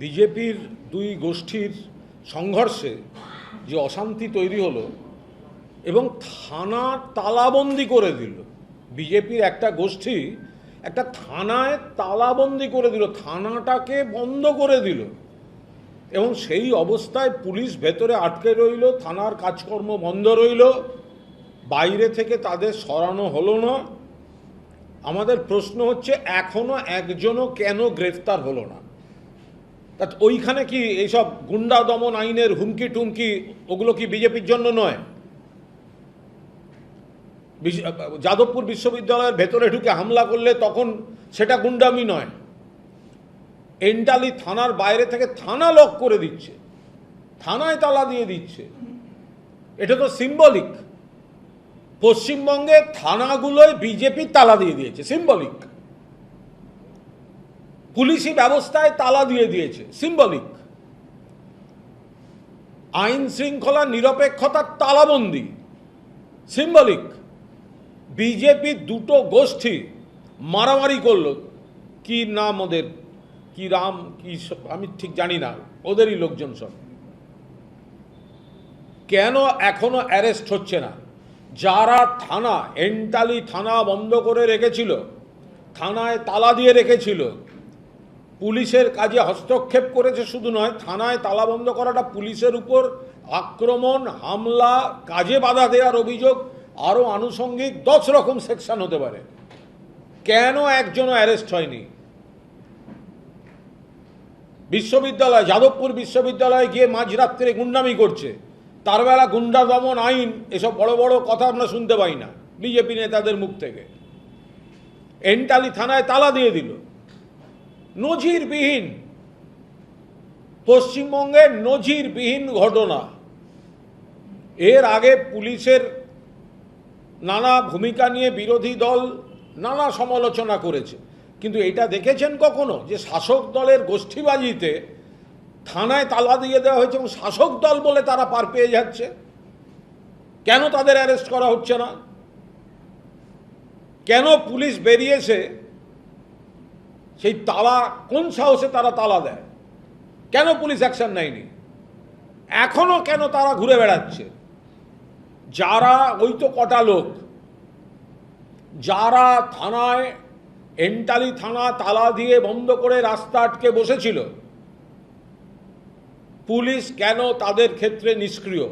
বিজেপির দুই গোষ্ঠীর সংঘর্ষে যে অশান্তি তৈরি হলো এবং থানা তালাবন্দি করে দিল, বিজেপির একটা গোষ্ঠী একটা থানায় তালাবন্দি করে দিল, থানাটাকে বন্ধ করে দিল এবং সেই অবস্থায় পুলিশ ভেতরে আটকে রইল, থানার কাজকর্ম বন্ধ রইল, বাইরে থেকে তাদের সরানো হলো না। আমাদের প্রশ্ন হচ্ছে এখনো একজনও কেন গ্রেফতার হলো না? তা ওইখানে কি এইসব গুন্ডা দমন আইনের হুমকি টুমকি ওগুলো কি বিজেপির জন্য নয়? যাদবপুর বিশ্ববিদ্যালয়ের ভেতরে ঢুকে হামলা করলে তখন সেটা গুন্ডামি নয়? এন্টালি থানার বাইরে থেকে থানা লক করে দিচ্ছে, থানায় তালা দিয়ে দিচ্ছে, এটা তো সিম্বলিক। পশ্চিমবঙ্গে থানাগুলোয় বিজেপি তালা দিয়ে দিয়েছে, সিম্বলিক। পুলিশি ব্যবস্থায় তালা দিয়ে দিয়েছে, সিম্বলিক। আইন শৃঙ্খলা নিরপেক্ষতার তালাবন্দি, সিম্বলিক। বিজেপির দুটো গোষ্ঠী মারামারি করলো, কি নাম ওদের, কি রাম কি আমি ঠিক জানি না, ওদেরই লোকজন সব। কেন এখনো অ্যারেস্ট হচ্ছে না? যারা থানা, এন্টালি থানা বন্ধ করে রেখেছিল, থানায় তালা দিয়ে রেখেছিল, পুলিশের কাজে হস্তক্ষেপ করেছে, শুধু নয়, থানায় তালা বন্ধ করাটা পুলিশের উপর আক্রমণ, হামলা, কাজে বাধা দেওয়ার অভিযোগ, আরও আনুষঙ্গিক 10 রকম সেকশন হতে পারে। কেন একজনও অ্যারেস্ট হয়নি? বিশ্ববিদ্যালয়, যাদবপুর বিশ্ববিদ্যালয়ে গিয়ে মাঝরাত্রে গুন্ডামি করছে, তার বেলা গুন্ডা দমন আইন, এসব বড় বড় কথা আমরা শুনতে পাই না বিজেপি নেতাদের মুখ থেকে। এন্টালি থানায় তালা দিয়ে দিল, নজিরবিহীন, পশ্চিমবঙ্গের নজিরবিহীন ঘটনা। এর আগে পুলিশের নানা ভূমিকা নিয়ে বিরোধী দল নানা সমালোচনা করেছে, কিন্তু এটা দেখেছেন কখনো যে শাসক দলের গোষ্ঠীবাজিতে থানায় তালা দিয়ে দেওয়া হয়েছে এবং শাসক দল বলে তারা পার পেয়ে যাচ্ছে? কেন তাদের অ্যারেস্ট করা হচ্ছে না? কেন পুলিশ বেরিয়েছে সেই তালা, কোন সাহসে তারা তালা দেয়? কেন পুলিশ অ্যাকশন নেয়নি? এখনো কেন তারা ঘুরে বেড়াচ্ছে? যারা, ওই তো কটা লোক যারা থানায়, এন্টালি থানা তালা দিয়ে বন্ধ করে রাস্তা আটকে বসেছিল, পুলিশ কেন তাদের ক্ষেত্রে নিষ্ক্রিয়?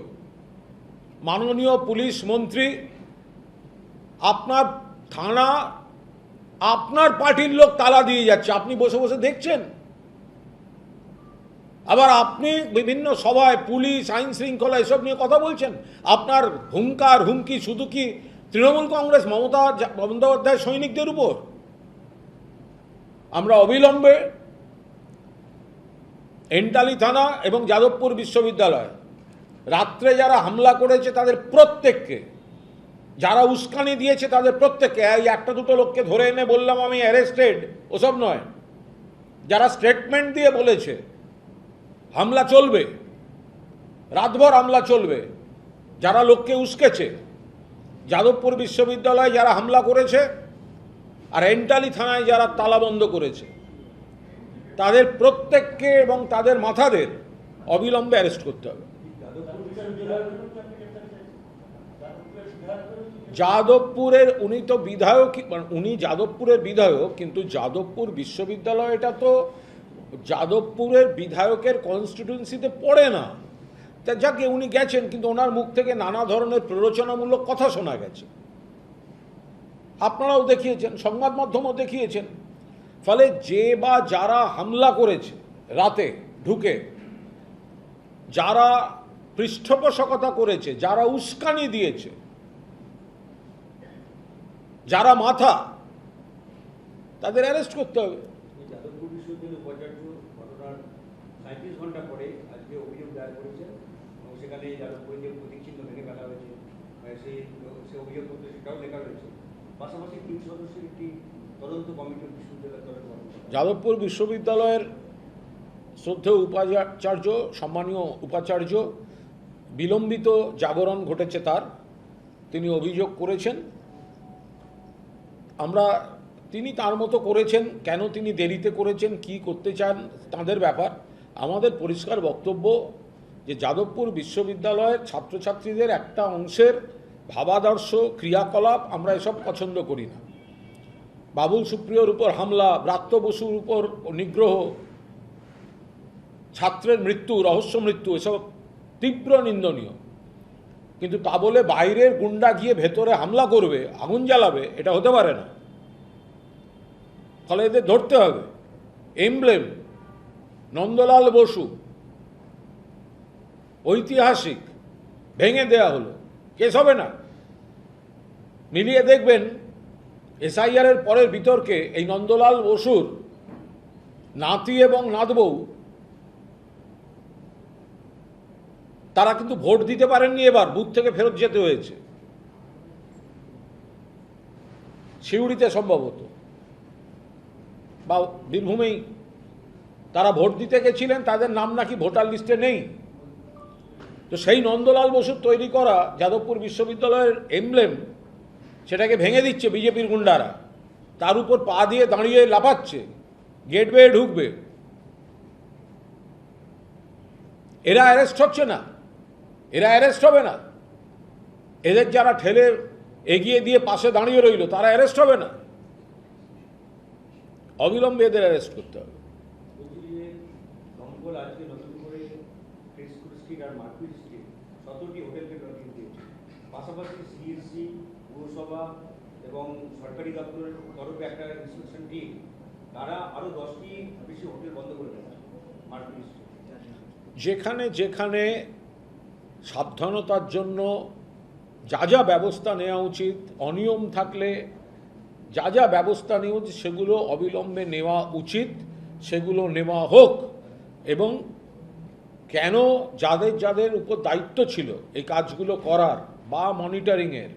মাননীয় পুলিশ মন্ত্রী, আপনার থানা আপনার পার্টির লোক তালা দিয়ে যাচ্ছে, আপনি বসে বসে দেখছেন। আবার আপনি বিভিন্ন সভায় পুলিশ, আইন শৃঙ্খলা এসব নিয়ে কথা বলছেন। আপনার হুঙ্কার হুমকি শুধু কি তৃণমূল কংগ্রেস, মমতা বন্দ্যোপাধ্যায় সৈনিকদের উপর? আমরা অবিলম্বে এন্টালি থানা এবং যাদবপুর বিশ্ববিদ্যালয় রাত্রে যারা হামলা করেছে তাদের প্রত্যেককে, যারা উস্কানি দিয়েছে তাদের প্রত্যেককে, এই একটা দুটো লোককে ধরে এনে বললাম আমি অ্যারেস্টেড, ওসব নয়, যারা স্টেটমেন্ট দিয়ে বলেছে হামলা চলবে, রাতভর হামলা চলবে, যারা লোককে উস্কেছে, যাদবপুর বিশ্ববিদ্যালয়ে যারা হামলা করেছে আর এন্টালি থানায় যারা তালাবন্ধ করেছে, তাদের প্রত্যেককে এবং তাদের মাথাদের অবিলম্বে অ্যারেস্ট করতে হবে। যাদবপুরের, উনি তো বিধায়ক, উনি যাদবপুরের বিধায়ক, কিন্তু যাদবপুর বিশ্ববিদ্যালয় এটা তো যাদবপুরের বিধায়কের কনস্টিটিউয়েন্সিতে পড়ে না। তা যাকে উনি গেছেন, কিন্তু ওনার মুখ থেকে নানা ধরনের প্ররোচনামূলক কথা শোনা গেছে, আপনারাও দেখিয়েছেন, সংবাদ মাধ্যমও দেখিয়েছেন। ফলে যে বা যারা হামলা করেছে রাতে ঢুকে, যারা পৃষ্ঠপোষকতা করেছে, যারা উস্কানি দিয়েছে, যারা মাথা, তাদের অ্যারেস্ট করতে হবে। যাদবপুর বিশ্ববিদ্যালয়ের উপাচার্য ঘটনার 37 ঘন্টা পরে আজকে অভিযোগ দায়ের করেছেন এবং সেখানে যাদবপুরে যে প্রতীক চিহ্ন ভেঙে ফেলা হয়েছে সে অভিযোগপত্রে সেটাও লেখা রয়েছে। পাশাপাশি 3 সদস্যের একটি তদন্ত কমিটি বিশ্ববিদ্যালয়ের তরফে গঠন করা। যাদবপুর বিশ্ববিদ্যালয়ের শ্রদ্ধেয় উপাচার্য, সম্মানীয় উপাচার্য, বিলম্বিত জাগরণ ঘটেছে তার, তিনি অভিযোগ করেছেন। আমরা, তিনি তার মতো করেছেন, কেন তিনি দেরিতে করেছেন, কি করতে চান তাদের ব্যাপার, আমাদের পরিষ্কার বক্তব্য যে যাদবপুর বিশ্ববিদ্যালয়ের ছাত্রছাত্রীদের একটা অংশের ভাবাদর্শ ক্রিয়াকলাপ আমরা এসব পছন্দ করি না। বাবুল সুপ্রিয়র উপর হামলা, ব্রাত্য বসুর উপর নিগ্রহ, ছাত্রের মৃত্যু, রহস্য মৃত্যু, এসব তীব্র নিন্দনীয়। কিন্তু তা বলে বাইরের গুন্ডা গিয়ে ভেতরে হামলা করবে, আগুন জ্বালাবে, এটা হতে পারে না। ফলে এদের ধরতে হবে। এমব্লেম নন্দলাল বসু ঐতিহাসিক, ভেঙে দেয়া হলো, কেস হবে না। মিলিয়ে দেখবেন এসআইআরের পরের বিতর্কে এই নন্দলাল বসুর নাতি এবং নাতবউ তারা কিন্তু ভোট দিতে পারেননি, এবার বুথ থেকে ফেরত যেতে হয়েছে, সিউড়িতে সম্ভবত বা বীরভূমেই তারা ভোট দিতে গেছিলেন, তাদের নাম নাকি ভোটার লিস্টে নেই। তো সেই নন্দলাল বসুর তৈরি করা যাদবপুর বিশ্ববিদ্যালয়ের এমব্লেম সেটাকে ভেঙে দিচ্ছে বিজেপির গুন্ডারা, তার উপর পা দিয়ে দাঁড়িয়ে লাফাচ্ছে, গেট বেয়ে ঢুকবে। এরা অ্যারেস্ট হচ্ছে না, এরা অ্যারেস্ট হবে না। এদের যারা ঠেলে এগিয়ে দিয়ে পাশে দাঁড়িয়ে রইল তারা অ্যারেস্ট হবে না। অবিলম্বে এদের অ্যারেস্ট করতে হবে। দমকল আজকে নতুন করে ফেসবুক স্ট্রিট আর মার্কুইট স্ট্রিট 17টি হোটেলকে নোটিশ দিয়েছে। পাশাপাশি সিএসসি, পৌরসভা এবং সরকারি দপ্তরের তরফে একটা ইনস্ট্রাকশন টিম, তারা আরও 10টি বেশি হোটেল বন্ধ করে দেবে মার্কুইট স্ট্রিট। যেখানে যেখানে সাবধানতার জন্য যা যা ব্যবস্থা নেওয়া উচিত, অনিয়ম থাকলে যা যা ব্যবস্থা নেওয়া উচিত সেগুলো অবিলম্বে নেওয়া উচিত, সেগুলো নেওয়া হোক। এবং কেন যাদের যাদের উপর দায়িত্ব ছিল এই কাজগুলো করার বা মনিটরিংয়ের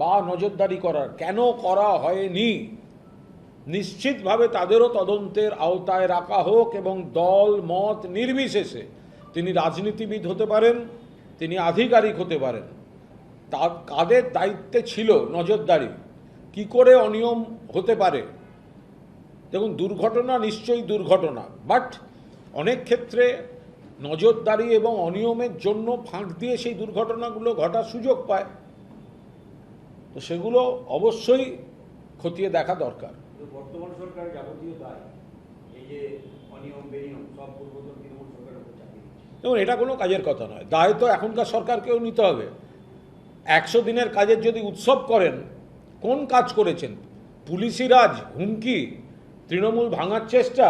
বা নজরদারি করার, কেন করা হয়নি, নিশ্চিতভাবে তাদেরও তদন্তের আওতায় রাখা হোক। এবং দল মত নির্বিশেষে, তিনি রাজনীতিবিদ হতে পারেন, তিনি আধিকারিক হতে পারেন, তার কাদের দায়িত্বে ছিল নজরদারি, কি করে অনিয়ম হতে পারে। দেখুন, দুর্ঘটনা নিশ্চয়ই দুর্ঘটনা, বাট অনেক ক্ষেত্রে নজরদারি এবং অনিয়মের জন্য ফাঁক দিয়ে সেই দুর্ঘটনাগুলো ঘটার সুযোগ পায়। তো সেগুলো অবশ্যই খতিয়ে দেখা দরকার। বর্তমান সরকার যাবতীয় দায় এই যে অনিয়ম বেনিয়ম সব পূর্বতন তৃণমূল সরকারের উপর চাপিয়ে দিচ্ছে। এবং এটা কোনো কাজের কথা নয়, দায় তো এখনকার সরকারকেও নিতে হবে। 100 দিনের কাজের যদি উৎসব করেন, কোন কাজ করেছেন? পুলিশি রাজ, হুমকি, তৃণমূল ভাঙার চেষ্টা।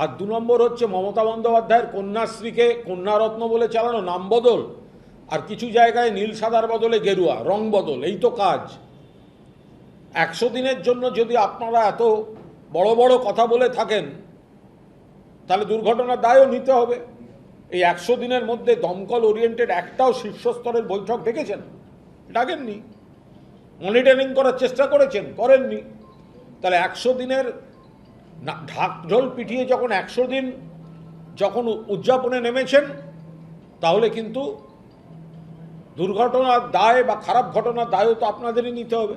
আর 2 নম্বর হচ্ছে মমতা বন্দ্যোপাধ্যায়ের কন্যাশ্রীকে কন্যারত্ন বলে চালানো, নাম বদল, আর কিছু জায়গায় নীল সাদার বদলে গেরুয়া রং বদল, এই তো কাজ। 100 দিনের জন্য যদি আপনারা এত বড় বড় কথা বলে থাকেন, তাহলে দুর্ঘটনার দায়ও নিতে হবে। এই 100 দিনের মধ্যে দমকল ওরিয়েন্টেড একটাও শীর্ষস্তরের বৈঠক ডেকেছেন? ডাকেননি। মনিটরিং করার চেষ্টা করেছেন? করেননি। তাহলে 100 দিনের ঢাকঢোল পিটিয়ে যখন 100 দিন যখন উদযাপনে নেমেছেন, তাহলে কিন্তু দুর্ঘটনার দায় বা খারাপ ঘটনার দায়ও তো আপনাদেরই নিতে হবে।